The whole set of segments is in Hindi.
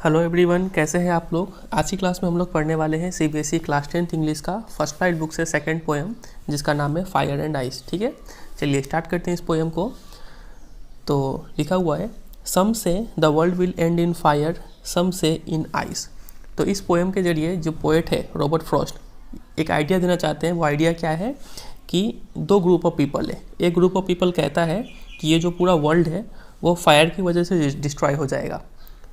हेलो एवरीवन, कैसे हैं आप लोग। आज की क्लास में हम लोग पढ़ने वाले हैं सीबीएसई क्लास 10th इंग्लिश का फर्स्ट राइट बुक से सेकंड पोएम, जिसका नाम है फायर एंड आइस। ठीक है, चलिए स्टार्ट करते हैं इस पोएम को। तो लिखा हुआ है, some say the world will end in fire, some say in ice. तो इस पोएम के जरिए जो पोएट है रॉबर्ट फ्रॉस्ट एक आइडिया देना चाहते हैं। वो आइडिया क्या है कि दो ग्रुप ऑफ पीपल है। एक ग्रुप ऑफ पीपल कहता है कि ये जो पूरा वर्ल्ड है वो फायर की वजह से डिस्ट्रॉय हो जाएगा।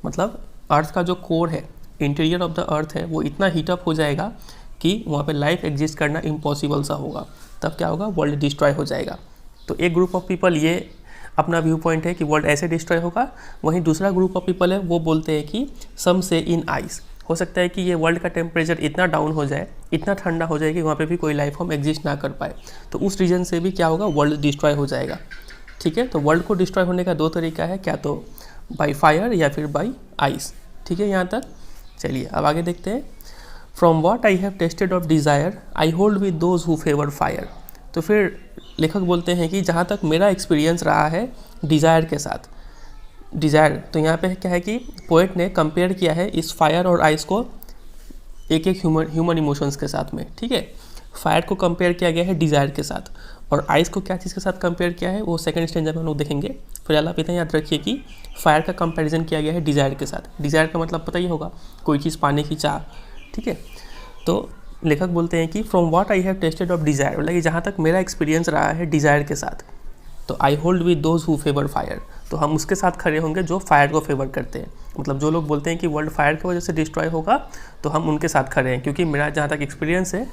मतलब अर्थ का जो कोर है, इंटीरियर ऑफ द अर्थ है, वो इतना हीटअप हो जाएगा कि वहाँ पे लाइफ एग्जिस्ट करना इम्पॉसिबल सा होगा। तब क्या होगा, वर्ल्ड डिस्ट्रॉय हो जाएगा। तो एक ग्रुप ऑफ पीपल ये अपना व्यू पॉइंट है कि वर्ल्ड ऐसे डिस्ट्रॉय होगा। वहीं दूसरा ग्रुप ऑफ पीपल है, वो बोलते हैं कि सम से इन आइस, हो सकता है कि ये वर्ल्ड का टेम्परेचर इतना डाउन हो जाए, इतना ठंडा हो जाए कि वहाँ पे भी कोई लाइफ फॉर्म एग्जिस्ट ना कर पाए। तो उस रीजन से भी क्या होगा, वर्ल्ड डिस्ट्रॉय हो जाएगा। ठीक है, तो वर्ल्ड को डिस्ट्रॉय होने का दो तरीका है, क्या तो बाई फायर या फिर बाई आइस। ठीक है यहाँ तक। चलिए अब आगे देखते हैं। From what I have tested of desire I hold with those who favour fire. तो फिर लेखक बोलते हैं कि जहाँ तक मेरा एक्सपीरियंस रहा है डिज़ायर के साथ, डिज़ायर, तो यहाँ पे क्या है कि पोएट ने कंपेयर किया है इस फायर और आइस को एक एक ह्यूमन इमोशंस के साथ में। ठीक है, फायर को कंपेयर किया गया है डिज़ायर के साथ, और आइस को क्या चीज़ के साथ कंपेयर किया है वो सेकंड स्टेंजा में हम लोग देखेंगे। फिलहाल आप इतना याद रखिए कि फायर का कंपैरिजन किया गया है डिज़ायर के साथ। डिज़ायर का मतलब पता ही होगा, कोई चीज़ पाने की चाह। ठीक है, तो लेखक बोलते हैं कि from what I have tested of desire, मतलब कि जहाँ तक मेरा एक्सपीरियंस रहा है डिज़ायर के साथ, तो I hold with those who favour fire, तो हम उसके साथ खड़े होंगे जो फायर को फेवर करते हैं। मतलब जो लोग बोलते हैं कि वर्ल्ड फायर की वजह से डिस्ट्रॉय होगा, तो हम उनके साथ खड़े हैं। क्योंकि मेरा जहाँ तक एक्सपीरियंस है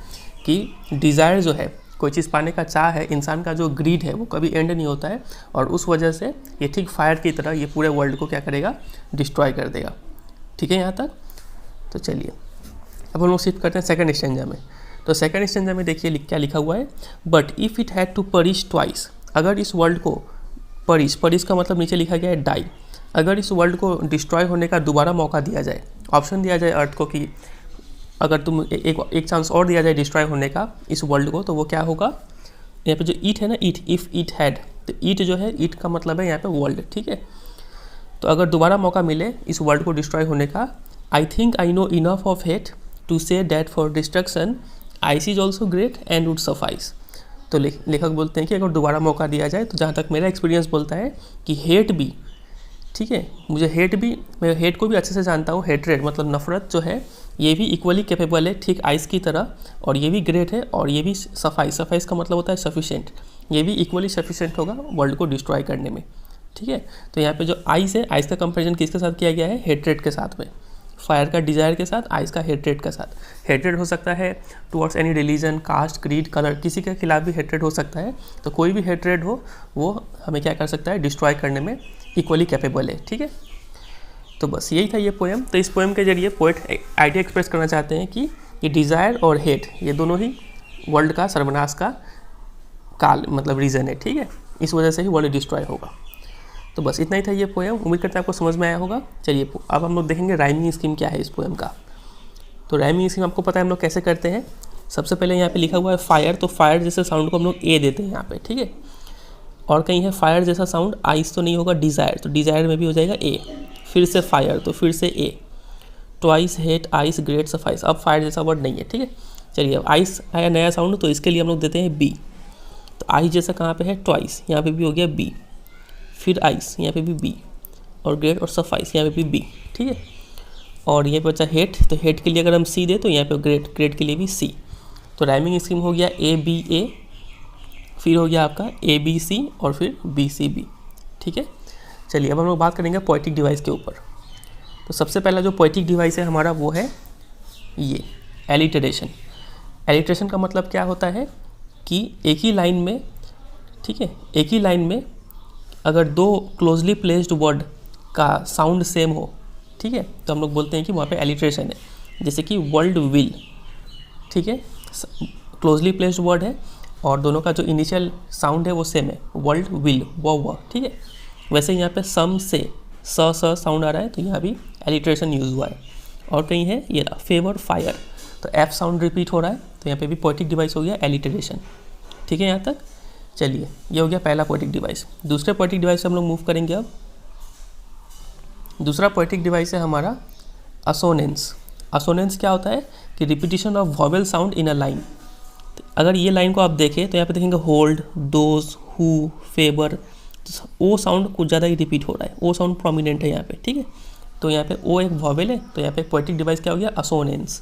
कि डिज़ायर जो है, कोई चीज़ पाने का चाह है, इंसान का जो ग्रीड है वो कभी एंड नहीं होता है, और उस वजह से ये ठीक फायर की तरह ये पूरे वर्ल्ड को क्या करेगा, डिस्ट्रॉय कर देगा। ठीक है यहाँ तक। तो चलिए अब हम लोग शिफ्ट करते हैं सेकंड स्टेंजा में। तो सेकंड स्टेंजा में देखिए क्या लिखा हुआ है, but if it had to perish twice, अगर इस वर्ल्ड को परिश का मतलब नीचे लिखा गया है डाई, अगर इस वर्ल्ड को डिस्ट्रॉय होने का दोबारा मौका दिया जाए, ऑप्शन दिया जाए अर्थ को कि अगर तुम एक चांस और दिया जाए डिस्ट्रॉय होने का इस वर्ल्ड को, तो वो क्या होगा। यहाँ पे जो ईट है ना, ईट, इफ़ ईट हैड, तो ईट जो है, ईट का मतलब है यहाँ पे वर्ल्ड। ठीक है, तो अगर दोबारा मौका मिले इस वर्ल्ड को डिस्ट्रॉय होने का, I think I know enough of hate to say that for destruction ice is also great and would suffice. तो लेखक बोलते हैं कि अगर दोबारा मौका दिया जाए, तो जहाँ तक मेरा एक्सपीरियंस बोलता है कि हेट भी, ठीक है, मुझे मैं हेट को भी अच्छे से जानता हूँ। हेटरेड मतलब नफरत जो है, ये भी इक्वली कैपेबल है ठीक आइस की तरह, और ये भी ग्रेट है, और ये भी सफाइस का मतलब होता है सफिशेंट, ये भी इक्वली सफिशेंट होगा वर्ल्ड को डिस्ट्रॉय करने में। ठीक है, तो यहाँ पे जो आइस है, आइस का कंपैरिजन किसके साथ किया गया है, हेट्रेड के साथ में। फायर का डिज़ायर के साथ, आइस का हेट्रेड के साथ। हेट्रेड हो सकता है towards any religion, caste, creed, colour, किसी के खिलाफ भी हेट्रेड हो सकता है। तो कोई भी हेट्रेड हो वो हमें क्या कर सकता है, डिस्ट्रॉय करने में इक्वली कैपेबल है। ठीक है, तो बस यही था ये पोएम। तो इस पोएम के जरिए पोएट आइडिया एक्सप्रेस करना चाहते हैं कि ये डिज़ायर और हेट, ये दोनों ही वर्ल्ड का सर्वनाश का काल मतलब रीज़न है। ठीक है, इस वजह से ही वर्ल्ड डिस्ट्रॉय होगा। तो बस इतना ही था ये पोएम। उम्मीद करते हैं आपको समझ में आया होगा। चलिए अब हम लोग देखेंगे राइमिंग स्कीम क्या है इस पोएम का। तो राइमिंग स्कीम आपको पता है हम लोग कैसे करते हैं। सबसे पहले यहाँ पे लिखा हुआ है फायर, तो फायर जैसे साउंड को हम लोग ए देते हैं यहाँ पे। ठीक है, और कहीं है फायर जैसा साउंड, आइस तो नहीं होगा, डिज़ायर, तो डिज़ायर में भी हो जाएगा ए। फिर से फायर, तो फिर से A. Twice, hate, ice, great, suffice. अब फायर जैसा वर्ड नहीं है। ठीक है, चलिए अब आइस आया नया साउंड, तो इसके लिए हम लोग देते हैं बी। तो आइस जैसा कहाँ पे है, ट्वाइस, यहाँ पे भी हो गया बी। फिर आइस, यहाँ पे भी बी, और ग्रेट और सफाइस यहाँ पे भी बी। ठीक है, और ये बचा हेट, तो हेट के लिए अगर हम सी दे तो यहाँ पे ग्रेट के लिए भी सी। तो राइमिंग स्कीम हो गया ए बी ए, फिर हो गया आपका ए बी सी, और फिर बी सी बी। ठीक है, चलिए अब हम लोग बात करेंगे पोएटिक डिवाइस के ऊपर। तो सबसे पहला जो पोएटिक डिवाइस है हमारा वो है ये एलिटरेशन। एलिटरेशन का मतलब क्या होता है कि एक ही लाइन में, ठीक है, एक ही लाइन में अगर दो क्लोजली प्लेस्ड वर्ड का साउंड सेम हो, ठीक है, तो हम लोग बोलते हैं कि वहाँ पे एलिटरेशन है। जैसे कि वर्ल्ड विल, ठीक है, क्लोजली प्लेस्ड वर्ड है और दोनों का जो इनिशियल साउंड है वो सेम है, वर्ल्ड विल, वो। ठीक है, वैसे यहाँ पे सम से स साउंड आ रहा है, तो यहाँ भी एलिटरेशन यूज़ हुआ है। और कहीं है ये रहा फेवर फायर, तो एफ साउंड रिपीट हो रहा है, तो यहाँ पे भी पोएटिक डिवाइस हो गया एलिटरेशन। ठीक है यहाँ तक। चलिए ये हो गया पहला पोएटिक डिवाइस। दूसरे पोएटिक डिवाइस से हम लोग मूव करेंगे। अब दूसरा पोएटिक डिवाइस है हमारा असोनेंस। असोनेंस क्या होता है कि repetition of vowel sound in a line. अगर ये लाइन को आप देखें तो यहाँ पे देखेंगे होल्ड, दोज, हु, फेवर, ओ साउंड कुछ ज़्यादा ही रिपीट हो रहा है, ओ साउंड प्रोमिनेंट है यहाँ पे, ठीक है। तो यहाँ पे ओ एक वॉवेल है, तो यहाँ पे पोएटिक डिवाइस क्या हो गया, असोनेंस,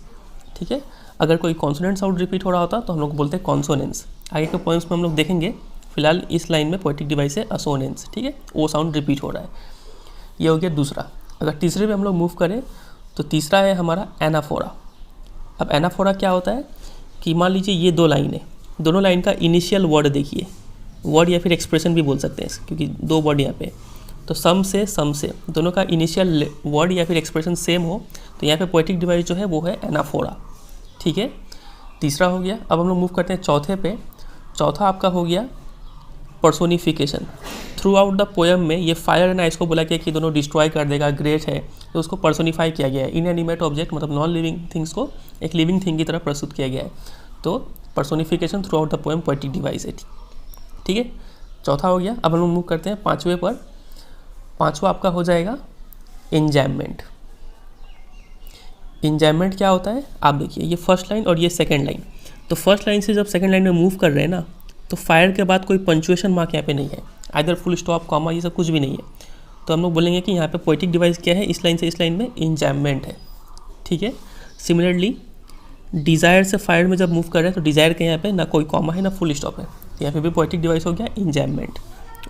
ठीक है। अगर कोई कॉन्सोनेंट साउंड रिपीट हो रहा होता तो हम लोग बोलते हैं कॉन्सोनेंस। आगे के पॉइंट्स में हम लोग देखेंगे, फिलहाल इस लाइन में पोएटिक डिवाइस है असोनेंस, ठीक है, ओ साउंड रिपीट हो रहा है। ये हो गया दूसरा। अगर तीसरे पे हम लोग मूव करें तो तीसरा है हमारा एनाफोरा। अब एनाफोरा क्या होता है कि मान लीजिए ये दो लाइन है, दोनों लाइन का इनिशियल वर्ड देखिए, वर्ड या फिर एक्सप्रेशन भी बोल सकते हैं क्योंकि दो वर्ड यहाँ पे, तो सम से दोनों का इनिशियल वर्ड या फिर एक्सप्रेशन सेम हो तो यहाँ पे पोएटिक डिवाइस जो है वो है एनाफोरा, ठीक है। तीसरा हो गया। अब हम लोग मूव करते हैं चौथे पे। चौथा आपका हो गया personification. Through out the poem में ये फायर एंड आइस को बोला गया कि दोनों डिस्ट्रॉय कर देगा, ग्रेट है, तो उसको पर्सोनिफाई किया गया है। इनएनिमेट ऑब्जेक्ट मतलब नॉन लिविंग थिंग्स को एक लिविंग थिंग की तरह प्रस्तुत किया गया है। तो personification through out the poem poetic device है, ठीक है। चौथा हो गया। अब हम लोग मूव करते हैं पाँचवें पर। पाँचवा आपका हो जाएगा एंजैममेंट। एंजैममेंट क्या होता है आप देखिए, ये फर्स्ट लाइन और ये सेकंड लाइन। तो फर्स्ट लाइन से जब सेकंड लाइन में मूव कर रहे हैं ना, तो फायर के बाद कोई पंचुएशन मार्क यहाँ पे नहीं है, आइदर फुल स्टॉप, कॉमा, ये सब कुछ भी नहीं है। तो हम लोग बोलेंगे कि यहाँ पे पोएटिक डिवाइस क्या है, इस लाइन से इस लाइन में एंजैममेंट है, ठीक है। सिमिलरली डिज़ायर से फायर में जब मूव कर रहे हैं तो डिज़ायर के यहाँ पे ना कोई कॉमा है ना फुल स्टॉप है, तो यहाँ पे भी पोएटिक डिवाइस हो गया एंजैममेंट।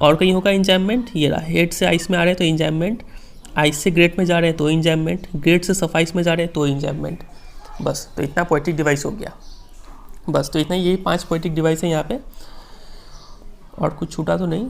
और कहीं होगा एंजैममेंट, ये रहा, हेड से आइस में आ रहे हैं तो एंजैममेंट, आइस से ग्रेट में जा रहे हैं तो एंजैममेंट, ग्रेट से सफाइस में जा रहे हैं तो एंजैममेंट। बस तो इतना पोएटिक डिवाइस हो गया। बस तो इतना, यही 5 पोएटिक डिवाइस है यहाँ पे, और कुछ छूटा तो नहीं।